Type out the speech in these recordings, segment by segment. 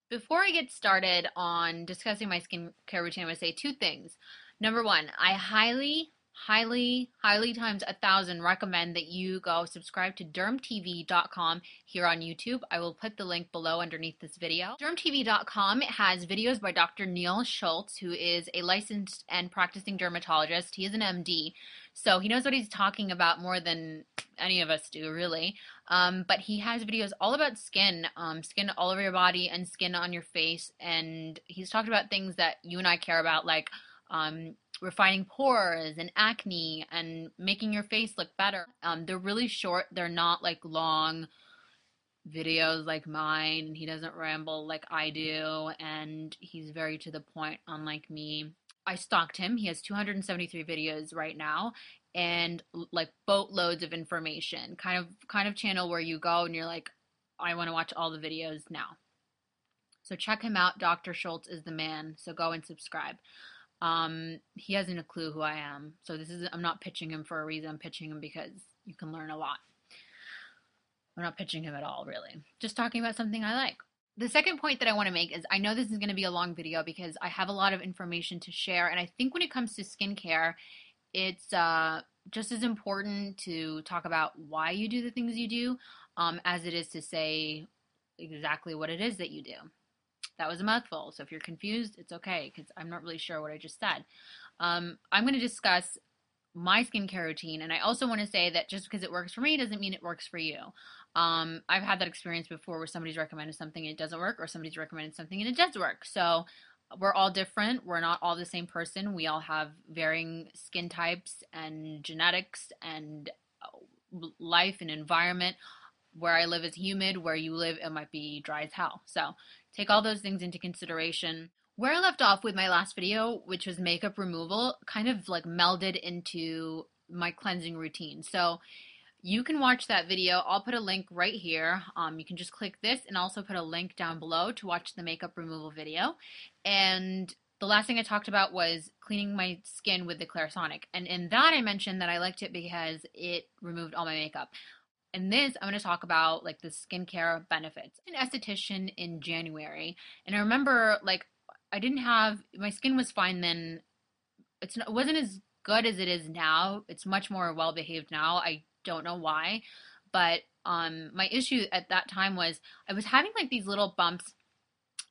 Before I get started on discussing my skincare routine, I'm going to say two things. Number one, I highly times 1,000 recommend that you go subscribe to dermtv.com here on YouTube. I will put the link below underneath this video. Dermtv.com has videos by Dr. Neil Schultz, who is a licensed and practicing dermatologist. He is an MD, so he knows what he's talking about more than any of us do, really. But he has videos all about skin, skin all over your body and skin on your face. And he's talked about things that you and I care about, like refining pores and acne and making your face look better. They're really short. They're not like long videos like mine. And he doesn't ramble like I do. And he's very to the point, unlike me. I stalked him. He has 273 videos right now and like boatloads of information. Kind of channel where you go and you're like, I want to watch all the videos now. So check him out. Dr. Schultz is the man. So go and subscribe. He hasn't a clue who I am. So I'm not pitching him for a reason. I'm pitching him because you can learn a lot. I'm not pitching him at all, really. Just talking about something I like. The second point that I want to make is I know this is going to be a long video because I have a lot of information to share. And I think when it comes to skincare, it's just as important to talk about why you do the things you do as it is to say exactly what it is that you do. That was a mouthful, so if you're confused, it's okay, because I'm not really sure what I just said. I'm going to discuss my skincare routine, and I also want to say that just because it works for me doesn't mean it works for you. I've had that experience before where somebody's recommended something and it doesn't work, or somebody's recommended something and it does work. So we're all different. We're not all the same person. We all have varying skin types and genetics and life and environment. Where I live is humid, where you live it might be dry as hell. So take all those things into consideration. Where I left off with my last video, which was makeup removal, kind of like melded into my cleansing routine. So you can watch that video. I'll put a link right here. You can just click this and also put a link down below to watch the makeup removal video. And the last thing I talked about was cleaning my skin with the Clarisonic. And in that I mentioned that I liked it because it removed all my makeup. In this, I'm going to talk about like the skincare benefits. I'm an esthetician in January, and I remember like my skin was fine then. It wasn't as good as it is now. It's much more well behaved now. I don't know why, but my issue at that time was I was having like these little bumps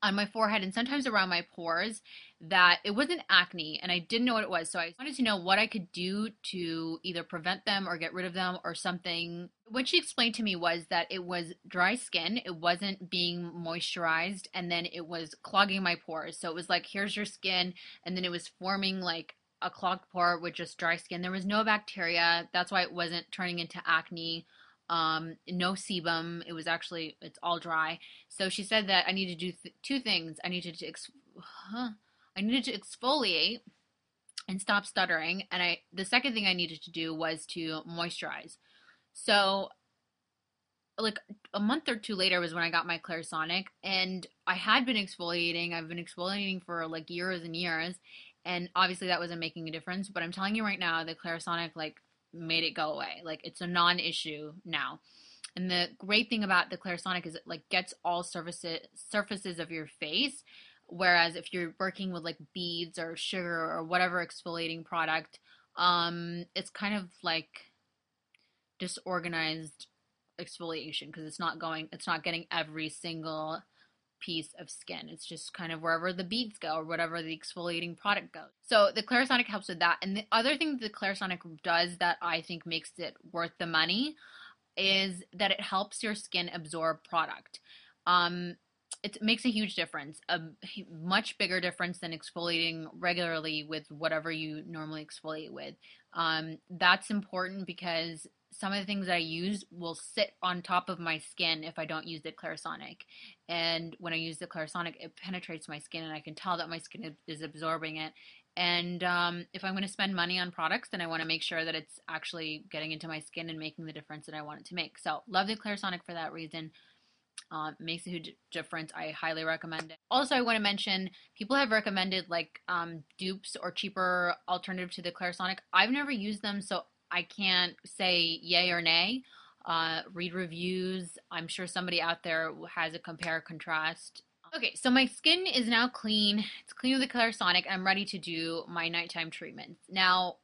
on my forehead and sometimes around my pores that it wasn't acne and I didn't know what it was. So I wanted to know what I could do to either prevent them or get rid of them or something. What she explained to me was that it was dry skin. It wasn't being moisturized and then it was clogging my pores. So it was like, here's your skin. And then it was forming like a clogged pore with just dry skin. There was no bacteria. That's why it wasn't turning into acne. No sebum. It's all dry. So she said that I needed to do two things. I needed to exfoliate and stop stuttering. And the second thing I needed to do was to moisturize. So like a month or two later was when I got my Clarisonic, and I had been exfoliating. I've been exfoliating for like years and years. And obviously that wasn't making a difference. But I'm telling you right now, the Clarisonic like made it go away. Like it's a non-issue now. And the great thing about the Clarisonic is it like gets all surfaces of your face. Whereas if you're working with like beads or sugar or whatever exfoliating product, it's kind of like disorganized exfoliation because it's not getting every single piece of skin. It's just kind of wherever the beads go or whatever the exfoliating product goes. So the Clarisonic helps with that. And the other thing the Clarisonic does that I think makes it worth the money is that it helps your skin absorb product. It makes a huge difference, a much bigger difference than exfoliating regularly with whatever you normally exfoliate with. That's important because some of the things I use will sit on top of my skin if I don't use the Clarisonic. And when I use the Clarisonic, it penetrates my skin and I can tell that my skin is absorbing it. And if I'm going to spend money on products, then I want to make sure that it's actually getting into my skin and making the difference that I want it to make. So love the Clarisonic for that reason. Makes a huge difference. I highly recommend it. Also, I want to mention people have recommended like dupes or cheaper alternative to the Clarisonic. I've never used them, so I can't say yay or nay. Read reviews. I'm sure somebody out there has a compare contrast Okay, so my skin is now clean. It's clean with the Clarisonic, and I'm ready to do my nighttime treatments. Now,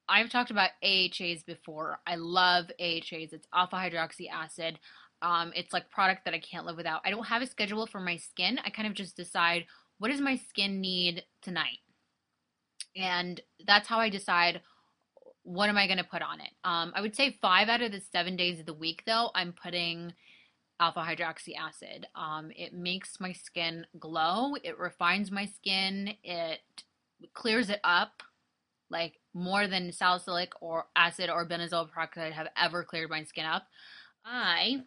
I've talked about AHAs before. I love AHAs. It's alpha hydroxy acid. It's like product that I can't live without. I don't have a schedule for my skin. I kind of just decide what does my skin need tonight, and that's how I decide what am I going to put on it. I would say 5 out of the 7 days of the week, though, I'm putting alpha hydroxy acid. It makes my skin glow. It refines my skin. It clears it up like more than salicylic or acid or benzoyl peroxide have ever cleared my skin up. I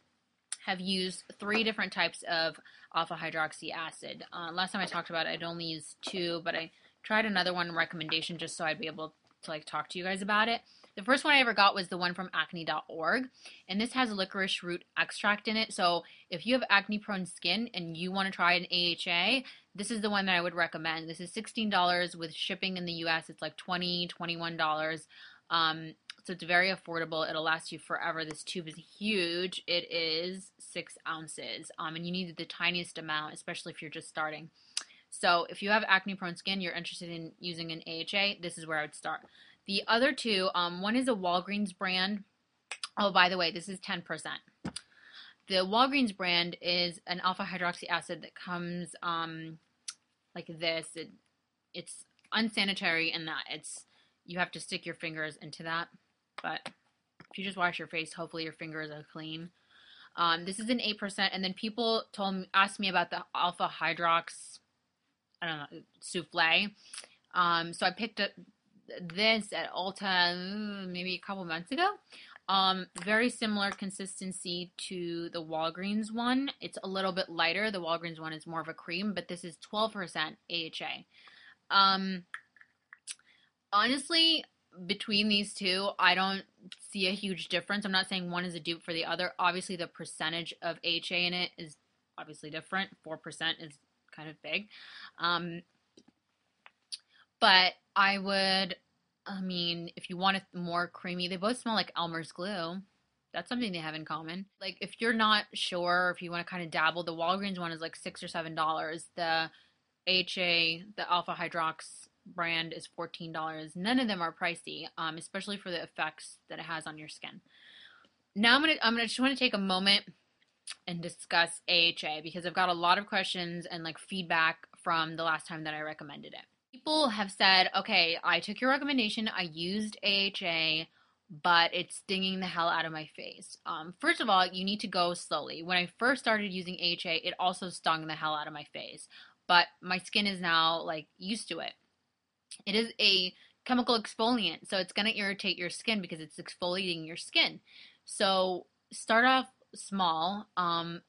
have used 3 different types of alpha hydroxy acid. Last time I talked about it, I'd only used 2, but I tried another one recommendation just so I'd be able to like talk to you guys about it. The first one I ever got was the one from acne.org, and this has licorice root extract in it. So if you have acne prone skin and you want to try an AHA, this is the one that I would recommend. This is $16 with shipping in the US. It's like $20, $21. So it's very affordable. It'll last you forever. This tube is huge. It is 6 ounces. And you need the tiniest amount, especially if you're just starting. So if you have acne prone skin, you're interested in using an AHA, this is where I would start. The other 2, one is a Walgreens brand. Oh, by the way, this is 10%. The Walgreens brand is an alpha hydroxy acid that comes like this. It's unsanitary in that you have to stick your fingers into that. But if you just wash your face, hopefully your fingers are clean. This is an 8%, and then people asked me about the alpha hydrox, I don't know, souffle. So I picked up this at Ulta maybe a couple months ago. Very similar consistency to the Walgreens one. It's a little bit lighter. The Walgreens one is more of a cream, but this is 12% AHA. Honestly, between these 2, I don't see a huge difference. I'm not saying one is a dupe for the other. Obviously, the percentage of AHA in it is obviously different. 4% is kind of big. But if you want it more creamy, they both smell like Elmer's glue. That's something they have in common. Like, if you're not sure, if you want to kind of dabble, the Walgreens one is like $6 or $7. The AHA, the Alpha Hydrox brand is $14. None of them are pricey, especially for the effects that it has on your skin. Now I'm gonna just want to take a moment and discuss AHA because I've got a lot of questions and like feedback from the last time that I recommended it. People have said, okay, I took your recommendation, I used AHA, but it's stinging the hell out of my face. First of all, you need to go slowly. When I first started using AHA, it also stung the hell out of my face, but my skin is now like used to it. It is a chemical exfoliant, so it's going to irritate your skin because it's exfoliating your skin. So start off small.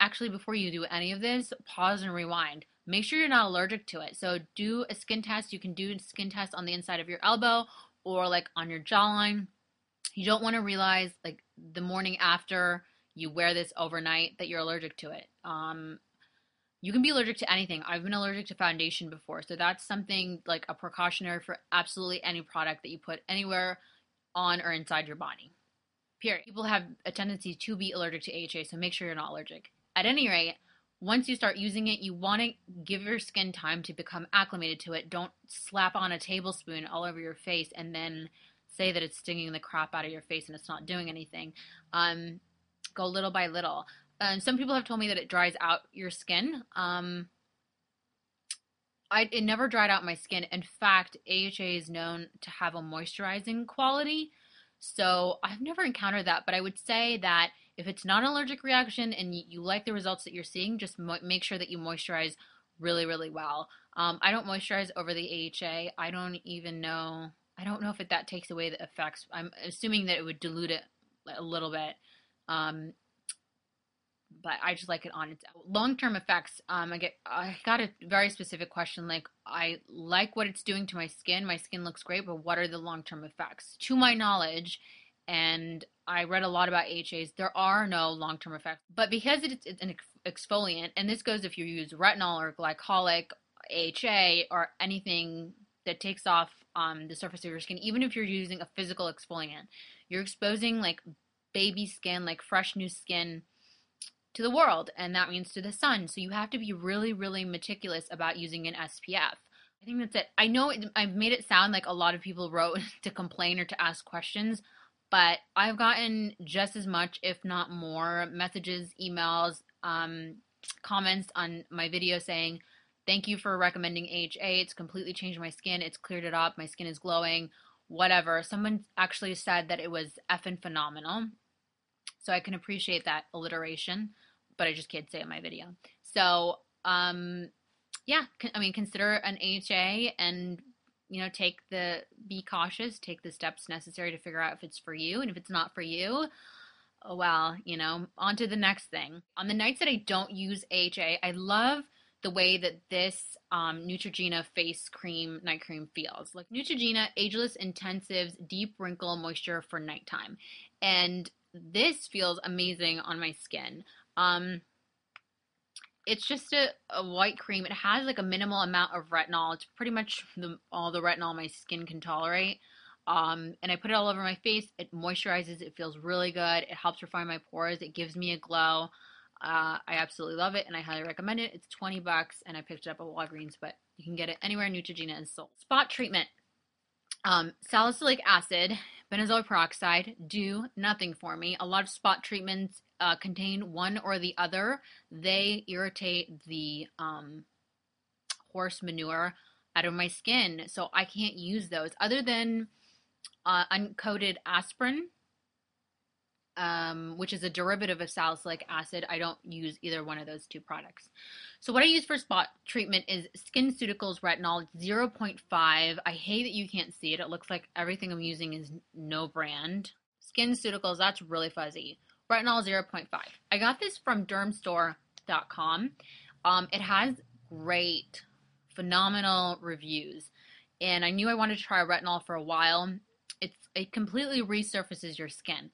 Actually, before you do any of this, pause and rewind. Make sure you're not allergic to it. So do a skin test. You can do a skin test on the inside of your elbow or like on your jawline. You don't want to realize like the morning after you wear this overnight that you're allergic to it. You can be allergic to anything. I've been allergic to foundation before. So that's something like a precautionary for absolutely any product that you put anywhere on or inside your body. Period. People have a tendency to be allergic to AHA, so make sure you're not allergic. At any rate, once you start using it, you want to give your skin time to become acclimated to it. Don't slap on a tablespoon all over your face and then say that it's stinging the crap out of your face and it's not doing anything. Go little by little. Some people have told me that it dries out your skin. It never dried out my skin. In fact, AHA is known to have a moisturizing quality. So I've never encountered that, but I would say that if it's not an allergic reaction and you like the results that you're seeing, just make sure that you moisturize really, really well. I don't moisturize over the AHA. I don't know if that takes away the effects. I'm assuming that it would dilute it a little bit. But I just like it on its own. Long-term effects, I got a very specific question, like, I like what it's doing to my skin. My skin looks great, but what are the long-term effects? To my knowledge, and I read a lot about AHAs, there are no long-term effects. But because it's an exfoliant, and this goes if you use retinol or glycolic, AHA, or anything that takes off the surface of your skin, even if you're using a physical exfoliant, you're exposing like baby skin, like fresh new skin, to the world, and that means to the sun. So you have to be really, really meticulous about using an SPF. I think that's it. I know I've made it sound like a lot of people wrote to complain or to ask questions, but I've gotten just as much, if not more, messages, emails, comments on my video saying, thank you for recommending AHA. It's completely changed my skin. It's cleared it up. My skin is glowing, whatever. Someone actually said that it was effing phenomenal. So I can appreciate that alliteration, but I just can't say it in my video. So, yeah, I mean, consider an AHA and, be cautious, take the steps necessary to figure out if it's for you. And if it's not for you, oh, well, on to the next thing. On the nights that I don't use AHA, I love the way that this Neutrogena face cream, night cream feels. Like Neutrogena Ageless Intensives Deep Wrinkle Moisture for Nighttime. And this feels amazing on my skin. It's just a white cream. It has like a minimal amount of retinol. It's pretty much all the retinol my skin can tolerate. And I put it all over my face. It moisturizes. It feels really good. It helps refine my pores. It gives me a glow. I absolutely love it, and I highly recommend it. It's $20, and I picked it up at Walgreens, but you can get it anywhere Neutrogena is sold. Spot treatment. Salicylic acid, benzoyl peroxide do nothing for me. A lot of spot treatments contain one or the other. They irritate the horse manure out of my skin, so I can't use those. Other than uncoated aspirin, which is a derivative of salicylic acid, I don't use either one of those two products. So what I use for spot treatment is SkinCeuticals Retinol 0.5. I hate that you can't see it. It looks like everything I'm using is no brand. SkinCeuticals, that's really fuzzy. Retinol 0.5. I got this from dermstore.com. It has great, phenomenal reviews. And I knew I wanted to try retinol for a while. It completely resurfaces your skin.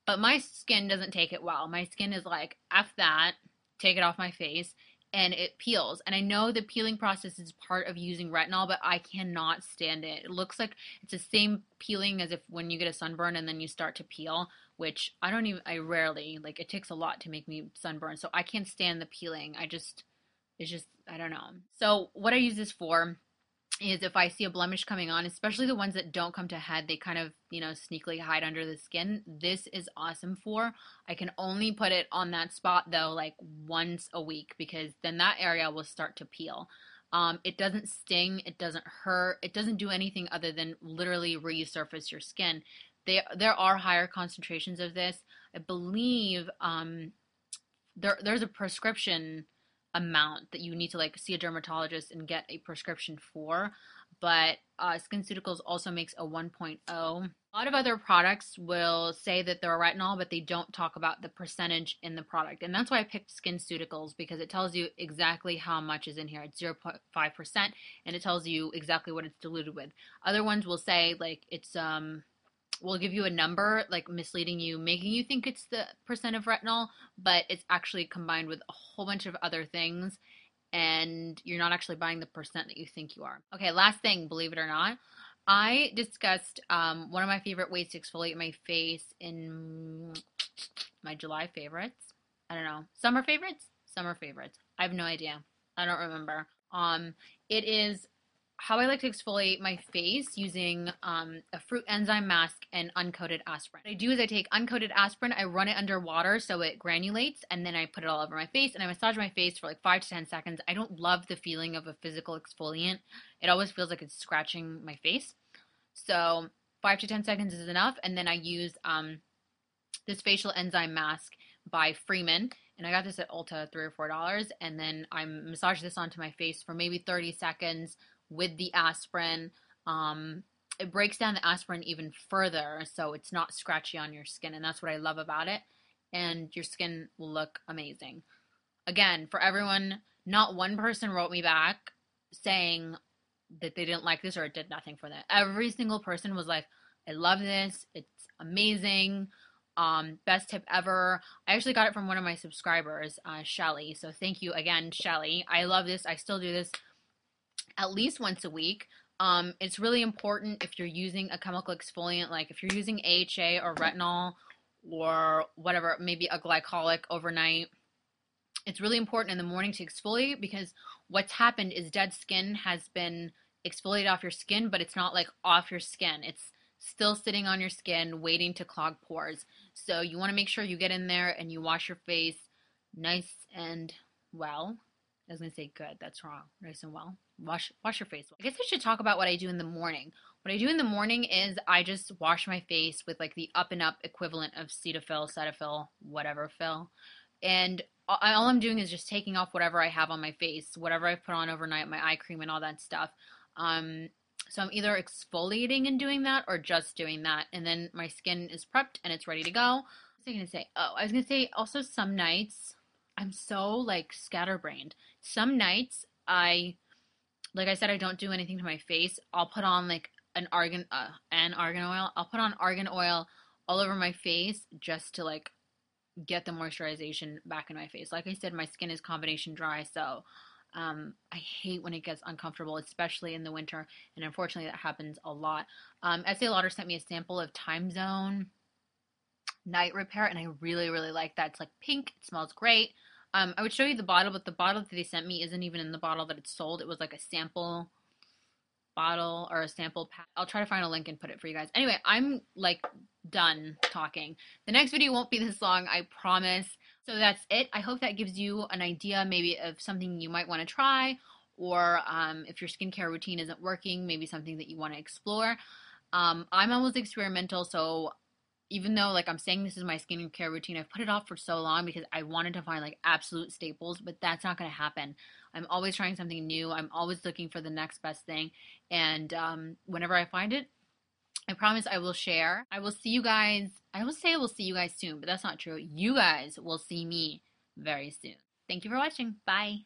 But my skin doesn't take it well. My skin is like, F that, take it off my face, and it peels. And I know the peeling process is part of using retinol, but I cannot stand it. It looks like it's the same peeling as if when you get a sunburn and then you start to peel, which I rarely, like, it takes a lot to make me sunburn. So I can't stand the peeling. I don't know. So what I use this for is if I see a blemish coming on, especially the ones that don't come to head, they kind of, sneakily hide under the skin. This is awesome for. I can only put it on that spot though, like once a week, because then that area will start to peel. It doesn't sting, it doesn't hurt, it doesn't do anything other than literally resurface your skin. There are higher concentrations of this. I believe there's a prescription amount that you need to like see a dermatologist and get a prescription for, but SkinCeuticals also makes a 1.0. A lot of other products will say that they're retinol, but they don't talk about the percentage in the product, and that's why I picked SkinCeuticals, because it tells you exactly how much is in here. It's 0.5%, and it tells you exactly what it's diluted with. Other ones will say like it's will give you a number, like misleading you, making you think it's the percent of retinol, but it's actually combined with a whole bunch of other things, and you're not actually buying the percent that you think you are. Okay, last thing, believe it or not, I discussed one of my favorite ways to exfoliate my face in my July favorites. I don't know. Summer favorites? Summer favorites. I have no idea. I don't remember. It is how I like to exfoliate my face using a fruit enzyme mask and uncoated aspirin. What I do is I take uncoated aspirin, I run it under water so it granulates, and then I put it all over my face, and I massage my face for like 5 to 10 seconds. I don't love the feeling of a physical exfoliant. It always feels like it's scratching my face. So 5 to 10 seconds is enough, and then I use this facial enzyme mask by Freeman, and I got this at Ulta, $3 or $4, and then I massage this onto my face for maybe 30 seconds with the aspirin. It breaks down the aspirin even further, so it's not scratchy on your skin, and that's what I love about it, and your skin will look amazing. Again, for everyone, not one person wrote me back saying that they didn't like this or it did nothing for them. Every single person was like, I love this, it's amazing, best tip ever. I actually got it from one of my subscribers, Shelly, so thank you again, Shelly. I love this. I still do this at least once a week. It's really important if you're using a chemical exfoliant, like if you're using AHA or retinol or whatever, maybe a glycolic overnight. It's really important in the morning to exfoliate because what's happened is dead skin has been exfoliated off your skin, but it's not like off your skin. It's still sitting on your skin waiting to clog pores. So you want to make sure you get in there and you wash your face nice and well. I was gonna say good, that's wrong. Nice and well. Wash your face. I guess I should talk about what I do in the morning. What I do in the morning is I just wash my face with like the Up and Up equivalent of Cetaphil, Cetaphil, whatever fill. And all I'm doing is just taking off whatever I have on my face, whatever I put on overnight, my eye cream and all that stuff. Um, so I'm either exfoliating and doing that or just doing that. And then my skin is prepped and it's ready to go. What was I going to say? Oh, I was going to say also some nights I'm so like scatterbrained. Some nights like I said, I don't do anything to my face. I'll put on like an argan oil. I'll put on argan oil all over my face just to like get the moisturization back in my face. Like I said, my skin is combination dry, so I hate when it gets uncomfortable, especially in the winter, and unfortunately that happens a lot. Estee Lauder sent me a sample of Time Zone Night Repair, and I really, really like that. It's like pink, it smells great. I would show you the bottle, but the bottle that they sent me isn't even in the bottle that it's sold. It was like a sample bottle or a sample pack. I'll try to find a link and put it for you guys. Anyway, I'm like done talking. The next video won't be this long, I promise. So that's it. I hope that gives you an idea maybe of something you might want to try, or if your skincare routine isn't working, maybe something that you want to explore. I'm almost experimental, so even though like I'm saying this is my skincare routine, I've put it off for so long because I wanted to find like absolute staples, but that's not going to happen. I'm always trying something new. I'm always looking for the next best thing. And whenever I find it, I promise I will share. I will see you guys. I will say I will see you guys soon, but that's not true. You guys will see me very soon. Thank you for watching. Bye.